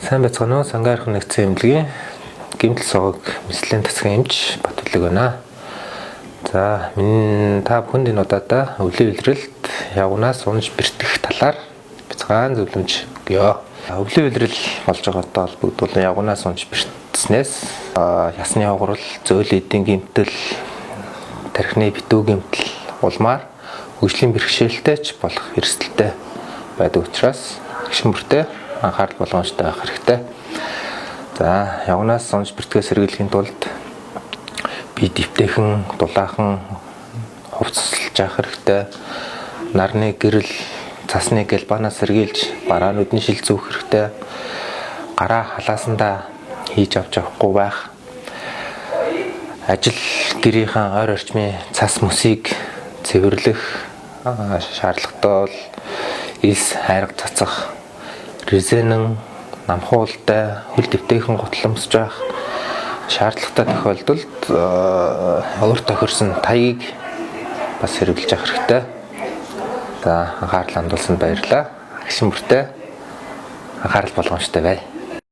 Сайн байцгаана уу? Сангаархан нэгдсэн эмнэлгийн гэмтэл согог мэслийн тасгийн эмч Батүлэг байна. За, та бүхэнд энэ удаадаа өвлийн илрэлт явгнаас унж бэртэх талаар бяцхан зөвлөмж өгье. Өвлийн илрэл болж байгаатай холбогдуулан явгнаас унж бэртснээс ясны явгуурал, зөөлөн эдийн гэмтэл, тархины битүү гэмтэл улмаар хөгжлийн бэрхшээлтэй ч болох эрсдэлтэй байдаг учраас гişин бүртээ анхаарал болгоомжтой байх хэрэгтэй. За, явгнаас унж бэртгээ сэргийлэхийн тулд би дэвтэйхэн, дулаахан хувцаслаж явах хэрэгтэй. Нарны гэрэл, цасны галбанаас сэргийлж бараанууд нь шилзүүх хэрэгтэй. Гараа халаасандаа хийж авч явахгүй байх. Ажил гэрийнхэн ойр орчмын цас мөсийг цэвэрлэх шаардлагатай бол элс хайрга цацах, резенэн намхуултай хөл дэвтэйхэн гутламсж байх шаардлагатай тохиолдолд өөр тохирсон таягийг бас хэрэглэж явах хэрэгтэй. За, анхаарал хандуулсанд баярлалаа. Гişин бүртээ анхаарал болгоомжтой бай.